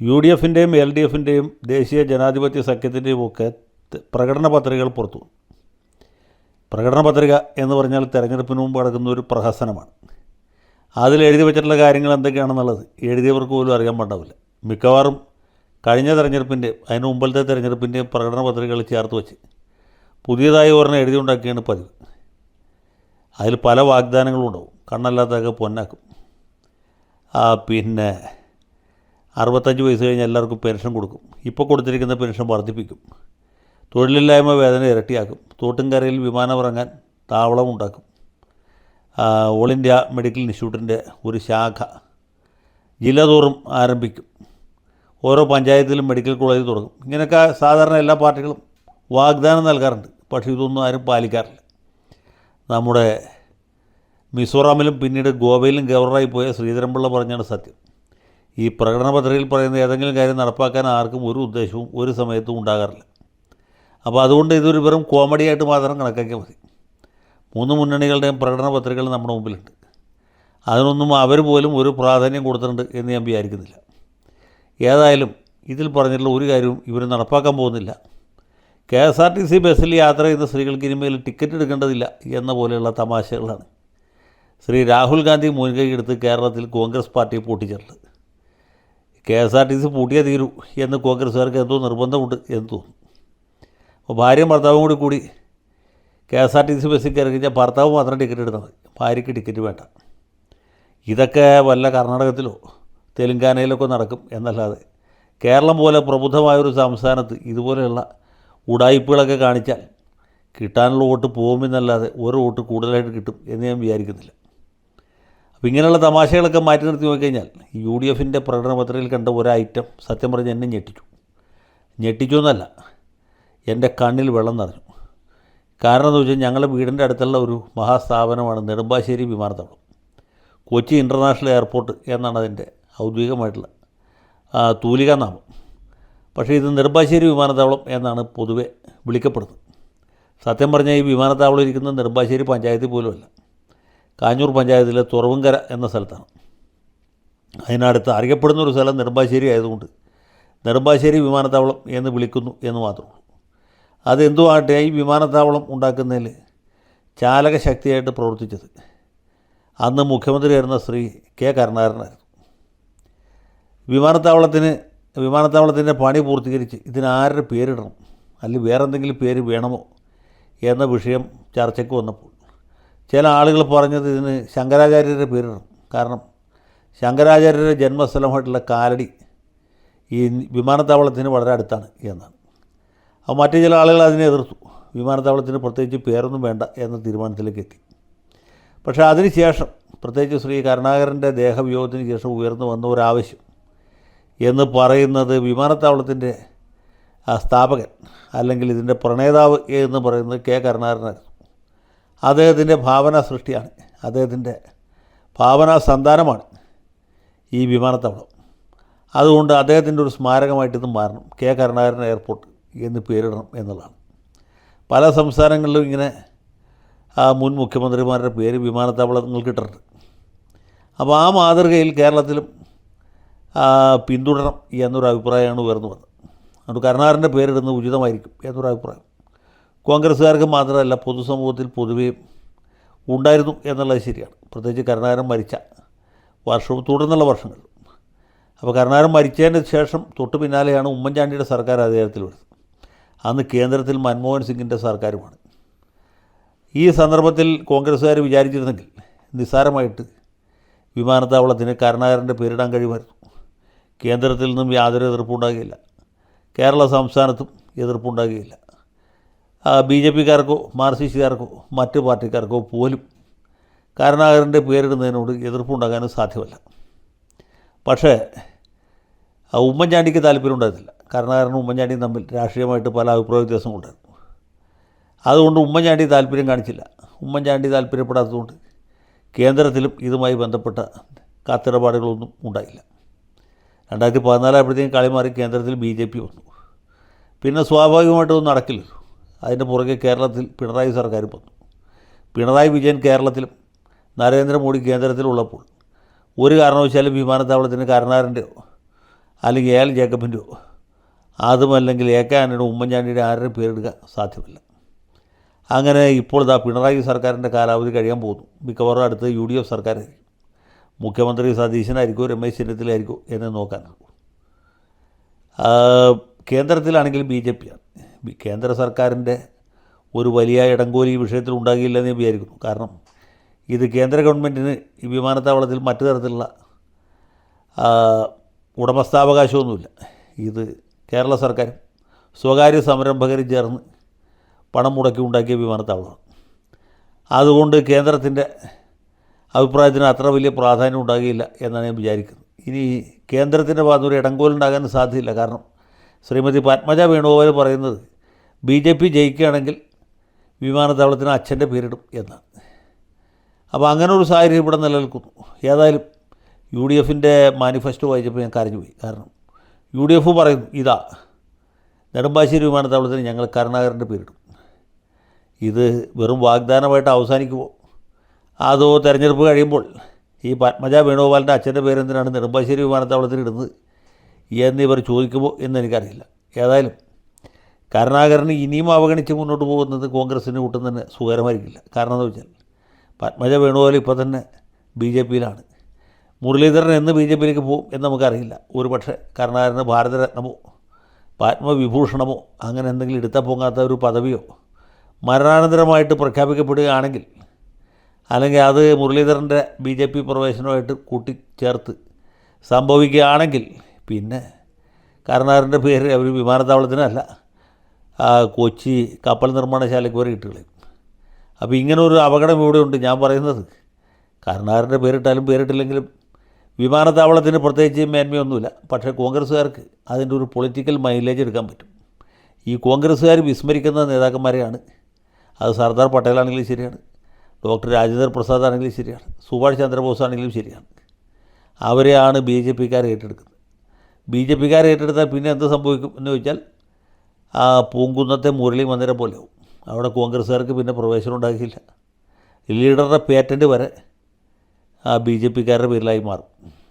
U D എഫിൻ്റെയും L D എഫിൻ്റെയും ദേശീയ ജനാധിപത്യ സഖ്യത്തിൻ്റെയും ഒക്കെ പ്രകടന പത്രികകൾ പുറത്തു. പ്രകടന പത്രിക എന്ന് പറഞ്ഞാൽ തെരഞ്ഞെടുപ്പിന് മുമ്പ് നടക്കുന്ന ഒരു പ്രഹസനമാണ്. അതിൽ എഴുതി വെച്ചിട്ടുള്ള കാര്യങ്ങൾ എന്തൊക്കെയാണെന്നുള്ളത് എഴുതിയവർക്ക് പോലും അറിയാൻ പാടില്ല. മിക്കവാറും കഴിഞ്ഞ തെരഞ്ഞെടുപ്പിൻ്റെയും അതിന് മുമ്പത്തെ തെരഞ്ഞെടുപ്പിൻ്റെയും പ്രകടന പത്രികകൾ ചേർത്ത് വെച്ച് പുതിയതായി ഒരെണ്ണം എഴുതിയുണ്ടാക്കിയാണ് പതിവ്. അതിൽ പല വാഗ്ദാനങ്ങളും ഉണ്ടാവും. കണ്ണല്ലാത്തൊക്കെ പൊന്നാക്കും. പിന്നെ 65 വയസ്സ് കഴിഞ്ഞ് എല്ലാവർക്കും പെൻഷൻ കൊടുക്കും. ഇപ്പോൾ കൊടുത്തിരിക്കുന്ന പെൻഷൻ വർദ്ധിപ്പിക്കും. തൊഴിലില്ലായ്മ വേതന ഇരട്ടിയാക്കും. തോട്ടുംകരയിൽ വിമാനമിറങ്ങാൻ താവളം ഉണ്ടാക്കും. ഓൾ ഇന്ത്യ മെഡിക്കൽ ഇൻസ്റ്റിറ്റ്യൂട്ടിൻ്റെ ഒരു ശാഖ ജില്ലതോറും ആരംഭിക്കും. ഓരോ പഞ്ചായത്തിലും മെഡിക്കൽ കോളേജ് തുടങ്ങും. ഇങ്ങനെയൊക്കെ സാധാരണ എല്ലാ പാർട്ടികളും വാഗ്ദാനം നൽകാറുണ്ട്. പക്ഷേ ഇതൊന്നും ആരും പാലിക്കാറില്ല. നമ്മുടെ മിസോറാമിലും പിന്നീട് ഗോവയിലും ഗവർണറായി പോയ ശ്രീധരൻപിള്ള പറഞ്ഞാണ് സത്യം. ഈ പ്രകടന പത്രികയിൽ പറയുന്ന ഏതെങ്കിലും കാര്യം നടപ്പാക്കാൻ ആർക്കും ഒരു ഉദ്ദേശവും ഒരു സമയത്തും ഉണ്ടാകാറില്ല. അപ്പോൾ അതുകൊണ്ട് ഇതൊരു വെറും കോമഡിയായിട്ട് മാത്രം കണക്കാക്കിയാൽ മതി. 3 മുന്നണികളുടെയും പ്രകടന പത്രികകൾ നമ്മുടെ മുമ്പിലുണ്ട്. അതിനൊന്നും അവർ പോലും ഒരു പ്രാധാന്യം കൊടുത്തിട്ടുണ്ട് എന്ന് ഞാൻ വിചാരിക്കുന്നില്ല. ഏതായാലും ഇതിൽ പറഞ്ഞിട്ടുള്ള ഒരു കാര്യവും ഇവർ നടപ്പാക്കാൻ പോകുന്നില്ല. KSRTC ബസ്സിൽ യാത്ര ചെയ്യുന്ന സ്ത്രീകൾക്ക് ഇനിമേൽ ടിക്കറ്റ് എടുക്കേണ്ടതില്ല എന്ന പോലെയുള്ള തമാശകളാണ് ശ്രീ രാഹുൽ ഗാന്ധി മുൻകൈ എടുത്ത് കേരളത്തിൽ കോൺഗ്രസ് പാർട്ടിയെ പൂട്ടിച്ചിട്ടുള്ളത്. KSRTC പൂട്ടിയേ തീരൂ എന്ന് കോൺഗ്രസ്സുകാർക്ക് എന്തോ നിർബന്ധമുണ്ട് എന്ന് തോന്നുന്നു. അപ്പോൾ ഭാര്യയും ഭർത്താവും കൂടി KSRTC ബസ്സിൽ കയറി കഴിഞ്ഞാൽ ഭർത്താവ് മാത്രം ടിക്കറ്റ് എടുത്താൽ മതി, ഭാര്യയ്ക്ക് ടിക്കറ്റ് വേണ്ട. ഇതൊക്കെ വല്ല കർണാടകത്തിലോ തെലുങ്കാനയിലൊക്കെ നടക്കും എന്നല്ലാതെ കേരളം പോലെ പ്രബുദ്ധമായൊരു സംസ്ഥാനത്ത് ഇതുപോലെയുള്ള ഉടായിപ്പുകളൊക്കെ കാണിച്ചാൽ കിട്ടാനുള്ള വോട്ട് പോകുമെന്നല്ലാതെ ഒരു വോട്ട് കൂടുതലായിട്ട് കിട്ടും എന്ന് ഞാൻ വിചാരിക്കുന്നില്ല. അപ്പോൾ ഇങ്ങനെയുള്ള തമാശകളൊക്കെ മാറ്റി നിർത്തി നോക്കിക്കഴിഞ്ഞാൽ UDFൻ്റെ പ്രകടന പത്രികയിൽ കണ്ട ഒരു ഐറ്റം സത്യം പറഞ്ഞ് എന്നെ ഞെട്ടിച്ചു എന്നല്ല, എൻ്റെ കണ്ണിൽ വെള്ളം നിറഞ്ഞു. കാരണം എന്ന് വെച്ചാൽ ഞങ്ങളുടെ വീടിൻ്റെ അടുത്തുള്ള ഒരു മഹാസ്ഥാപനമാണ് നെടുമ്പാശ്ശേരി വിമാനത്താവളം. കൊച്ചി ഇൻ്റർനാഷണൽ എയർപോർട്ട് എന്നാണ് അതിൻ്റെ ഔദ്യോഗികമായിട്ടുള്ള തൂലികാ നാമം. പക്ഷേ ഇത് നെടുമ്പാശ്ശേരി വിമാനത്താവളം എന്നാണ് പൊതുവെ വിളിക്കപ്പെടുന്നത്. സത്യം പറഞ്ഞാൽ ഈ വിമാനത്താവളം ഇരിക്കുന്നത് നെടുമ്പാശ്ശേരി പഞ്ചായത്തിൽ പോലുമല്ല, കാഞ്ഞൂർ പഞ്ചായത്തിലെ തുറവുംകര എന്ന സ്ഥലത്താണ്. അതിനടുത്ത് അറിയപ്പെടുന്ന ഒരു സ്ഥലം നെടുമ്പാശ്ശേരി ആയതുകൊണ്ട് നെടുമ്പാശ്ശേരി വിമാനത്താവളം എന്ന് വിളിക്കുന്നു എന്ന് മാത്രമേ. അതെന്തു ആകട്ടെ, ഈ വിമാനത്താവളം ഉണ്ടാക്കുന്നതിൽ ചാലകശക്തിയായിട്ട് പ്രവർത്തിച്ചത് അന്ന് മുഖ്യമന്ത്രിയായിരുന്ന ശ്രീ K. കരുണാകരനായിരുന്നു. വിമാനത്താവളത്തിൻ്റെ പണി പൂർത്തീകരിച്ച് ഇതിനാരുടെ പേരിടണം, അല്ലെങ്കിൽ വേറെ എന്തെങ്കിലും പേര് വേണമോ എന്ന വിഷയം ചർച്ചയ്ക്ക് വന്നപ്പോൾ ചില ആളുകൾ പറഞ്ഞത് ഇതിന് ശങ്കരാചാര്യരുടെ പേരിടണം. കാരണം ശങ്കരാചാര്യരുടെ ജന്മസ്ഥലമായിട്ടുള്ള കാലടി ഈ വിമാനത്താവളത്തിന് വളരെ അടുത്താണ് എന്നാണ്. അപ്പോൾ മറ്റു ചില ആളുകൾ അതിനെ എതിർത്തു. വിമാനത്താവളത്തിന് പ്രത്യേകിച്ച് പേരൊന്നും വേണ്ട എന്ന തീരുമാനത്തിലേക്ക് എത്തി. പക്ഷേ അതിനുശേഷം പ്രത്യേകിച്ച് ശ്രീ കരുണാകരൻ്റെ ദേഹവിയോഗത്തിന് ശേഷം ഉയർന്നു വന്ന ഒരാവശ്യം എന്ന് പറയുന്നത് വിമാനത്താവളത്തിൻ്റെ സ്ഥാപകൻ അല്ലെങ്കിൽ ഇതിൻ്റെ പ്രണേതാവ് എന്ന് പറയുന്നത് K. കരുണാകരനായിരുന്നു. അദ്ദേഹത്തിൻ്റെ ഭാവനാ സൃഷ്ടിയാണ്, അദ്ദേഹത്തിൻ്റെ ഭാവനാ സന്താനമാണ് ഈ വിമാനത്താവളം. അതുകൊണ്ട് അദ്ദേഹത്തിൻ്റെ ഒരു സ്മാരകമായിട്ട് ഇത് മാറണം, K. കരുണാകരൻ എയർപോർട്ട് എന്ന് പേരിടണം എന്നുള്ളതാണ്. പല സംസ്ഥാനങ്ങളിലും ഇങ്ങനെ മുൻ മുഖ്യമന്ത്രിമാരുടെ പേര് വിമാനത്താവളങ്ങൾക്ക് ഇട്ടിട്ടുണ്ട്. അപ്പോൾ ആ മാതൃകയിൽ കേരളത്തിലും പിന്തുടരണം എന്നൊരു അഭിപ്രായമാണ് ഉയർന്നു വന്നത്. അതുകൊണ്ട് കരുണാകരൻ്റെ പേരിടുന്നത് ഉചിതമായിരിക്കും എന്നൊരു അഭിപ്രായം കോൺഗ്രസ്സുകാർക്ക് മാത്രമല്ല പൊതുസമൂഹത്തിൽ പൊതുവെയും ഉണ്ടായിരുന്നു എന്നുള്ളത് ശരിയാണ്. പ്രത്യേകിച്ച് കരുണാകരൻ മരിച്ച വർഷവും തുടർന്നുള്ള വർഷങ്ങളിലും. അപ്പോൾ കരുണാകരൻ മരിച്ചതിന് ശേഷം തൊട്ട് പിന്നാലെയാണ് ഉമ്മൻചാണ്ടിയുടെ സർക്കാർ അധികാരത്തിൽ വരുന്നത്. അന്ന് കേന്ദ്രത്തിൽ മൻമോഹൻ സിംഗിൻ്റെ സർക്കാരുമാണ്. ഈ സന്ദർഭത്തിൽ കോൺഗ്രസ്സുകാർ വിചാരിച്ചിരുന്നെങ്കിൽ നിസ്സാരമായിട്ട് വിമാനത്താവളത്തിന് കരുണാകരൻ്റെ പേരിടാൻ കഴിയുമായിരുന്നു. കേന്ദ്രത്തിൽ നിന്നും യാതൊരു എതിർപ്പുണ്ടാകുകയില്ല, കേരള സംസ്ഥാനത്തും എതിർപ്പുണ്ടാകുകയില്ല. BJPക്കാർക്കോ മാർക്സിസ്റ്റുകാർക്കോ മറ്റ് പാർട്ടിക്കാർക്കോ പോലും കരുണാകരൻ്റെ പേരിടുന്നതിനോട് എതിർപ്പുണ്ടാകാനും സാധ്യമല്ല. പക്ഷേ ഉമ്മൻചാണ്ടിക്ക് താല്പര്യമുണ്ടായിരുന്നില്ല. കരുണാകരനും ഉമ്മൻചാണ്ടിയും തമ്മിൽ രാഷ്ട്രീയമായിട്ട് പല അഭിപ്രായ വ്യത്യാസങ്ങളുണ്ടായിരുന്നു. അതുകൊണ്ട് ഉമ്മൻചാണ്ടി താല്പര്യം കാണിച്ചില്ല. ഉമ്മൻചാണ്ടി താല്പര്യപ്പെടാത്തതുകൊണ്ട് കേന്ദ്രത്തിലും ഇതുമായി ബന്ധപ്പെട്ട കത്തിടപാടുകളൊന്നും ഉണ്ടായില്ല. 2014 ആയപ്പോഴത്തേക്കും കളി മാറി കേന്ദ്രത്തിൽ BJP വന്നു. പിന്നെ സ്വാഭാവികമായിട്ടൊന്നും നടക്കില്ലല്ലോ. അതിൻ്റെ പുറകെ കേരളത്തിൽ പിണറായി സർക്കാരും വന്നു. പിണറായി വിജയൻ കേരളത്തിലും നരേന്ദ്രമോദി കേന്ദ്രത്തിലുള്ളപ്പോൾ ഒരു കാരണവശാലും വിമാനത്താവളത്തിന് കരുണാകരൻ്റെയോ അല്ലെങ്കിൽ എ എൽ ജേക്കബിൻ്റെയോ അതുമല്ലെങ്കിൽ എ കെ ആൻ്റണിയുടെ ഉമ്മൻചാണ്ടിയുടെ ആരുടെയും പേരിടുക സാധ്യമല്ല. അങ്ങനെ ഇപ്പോൾ ഇതാ പിണറായി സർക്കാരിൻ്റെ കാലാവധി കഴിയാൻ പോകുന്നു. മിക്കവാറും അടുത്ത് UDF സർക്കാരായിരിക്കും. മുഖ്യമന്ത്രി സതീശനായിരിക്കും, രമേശ് ചെന്നിത്തലയായിരിക്കും എന്ന് നോക്കാൻ. കേന്ദ്രത്തിലാണെങ്കിൽ BJP ആണ്. കേന്ദ്ര സർക്കാരിൻ്റെ ഒരു വലിയ ഇടങ്കോലി ഈ വിഷയത്തിൽ ഉണ്ടാകില്ലെന്ന് ഞാൻ വിചാരിക്കുന്നു. കാരണം ഇത് കേന്ദ്ര ഗവൺമെൻറ്റിന് ഈ വിമാനത്താവളത്തിൽ മറ്റു തരത്തിലുള്ള ഉടമസ്ഥാവകാശമൊന്നുമില്ല. ഇത് കേരള സർക്കാരും സ്വകാര്യ സംരംഭകരും ചേർന്ന് പണം മുടക്കി ഉണ്ടാക്കിയ വിമാനത്താവളമാണ്. അതുകൊണ്ട് കേന്ദ്രത്തിൻ്റെ അഭിപ്രായത്തിന് അത്ര വലിയ പ്രാധാന്യം ഉണ്ടാകില്ല എന്നാണ് ഞാൻ വിചാരിക്കുന്നത്. ഇനി കേന്ദ്രത്തിൻ്റെ ഭാഗത്ത് ഒരു ഇടങ്കോലുണ്ടാകാൻ സാധ്യതയില്ല. കാരണം ശ്രീമതി പത്മജ വേണുഗോപാൽ പറയുന്നത് BJP ജയിക്കുകയാണെങ്കിൽ വിമാനത്താവളത്തിന് അച്ഛൻ്റെ പേരിടും എന്നാണ്. അപ്പോൾ അങ്ങനെ ഒരു സാഹചര്യം ഇവിടെ നിലനിൽക്കുന്നു. ഏതായാലും UDFൻ്റെ മാനിഫെസ്റ്റോ വായിച്ചപ്പോൾ ഞാൻ കരഞ്ഞുപോയി. കാരണം UDF പറയുന്നു, ഇതാ നെടുമ്പാശ്ശേരി വിമാനത്താവളത്തിന് ഞങ്ങൾ കരുണാകരൻ്റെ പേരിടും. ഇത് വെറും വാഗ്ദാനമായിട്ട് അവസാനിക്കുമോ, അതോ തെരഞ്ഞെടുപ്പ് കഴിയുമ്പോൾ ഈ പത്മജ വേണുഗോപാലിൻ്റെ അച്ഛൻ്റെ പേരെന്തിനാണ് നെടുമ്പാശ്ശേരി വിമാനത്താവളത്തിന് ഇടുന്നത് എന്നിവർ ചോദിക്കുമോ എന്നെനിക്കറിയില്ല. ഏതായാലും കരുണാകരന് ഇനിയും അവഗണിച്ച് മുന്നോട്ട് പോകുന്നത് കോൺഗ്രസിന് ഒട്ടും തന്നെ സുഖകരമായിരിക്കില്ല. കാരണം എന്താ വെച്ചാൽ പത്മജ വേണുഗോപാൽ ഇപ്പോൾ തന്നെ BJPയിലാണ്. മുരളീധരൻ എന്ന് BJPയിലേക്ക് പോകും എന്ന് നമുക്കറിയില്ല. ഒരു പക്ഷേ കരുണാകരന് ഭാരതരത്നമോ പത്മവിഭൂഷണമോ അങ്ങനെ എന്തെങ്കിലും എടുത്താൽ പോകാത്ത ഒരു പദവിയോ മരണാനന്തരമായിട്ട് പ്രഖ്യാപിക്കപ്പെടുകയാണെങ്കിൽ, അല്ലെങ്കിൽ അത് മുരളീധരൻ്റെ BJP പ്രവേശനമായിട്ട് കൂട്ടിച്ചേർത്ത് സംഭവിക്കുകയാണെങ്കിൽ പിന്നെ കരുണാകരൻ്റെ പേര് അവർ വിമാനത്താവളത്തിനല്ല കൊച്ചി കപ്പൽ നിർമ്മാണശാലയ്ക്ക് വരെ ഇട്ടുകളയും. അപ്പോൾ ഇങ്ങനെ ഒരു അപകടം ഇവിടെയുണ്ട്. ഞാൻ പറയുന്നത് കരുണാകരൻ്റെ പേരിട്ടാലും പേരിട്ടില്ലെങ്കിലും വിമാനത്താവളത്തിന് പ്രത്യേകിച്ച് മേന്മയൊന്നുമില്ല. പക്ഷേ കോൺഗ്രസ്സുകാർക്ക് അതിൻ്റെ ഒരു പൊളിറ്റിക്കൽ മൈലേജ് എടുക്കാൻ പറ്റും. ഈ കോൺഗ്രസ്സുകാർ വിസ്മരിക്കുന്ന നേതാക്കന്മാരെയാണ്. അത് സർദാർ പട്ടേലാണെങ്കിലും ശരിയാണ്, ഡോക്ടർ രാജേന്ദ്ര പ്രസാദ് ആണെങ്കിലും ശരിയാണ്, സുഭാഷ് ചന്ദ്രബോസ് ആണെങ്കിലും ശരിയാണ്. അവരെയാണ് BJPക്കാർ ഏറ്റെടുക്കുന്നത്. BJPക്കാർ ഏറ്റെടുത്താൽ പിന്നെ എന്ത് സംഭവിക്കും എന്ന് ചോദിച്ചാൽ പൂങ്കുന്നത്തെ മുരളി മന്ദിരം പോലെയാവും. അവിടെ കോൺഗ്രസ്സുകാർക്ക് പിന്നെ പ്രവേശനം ഉണ്ടാകില്ല. ലീഡറുടെ പേറ്റൻറ്റ് വരെ BJPക്കാരുടെ പേരിലായി മാറും.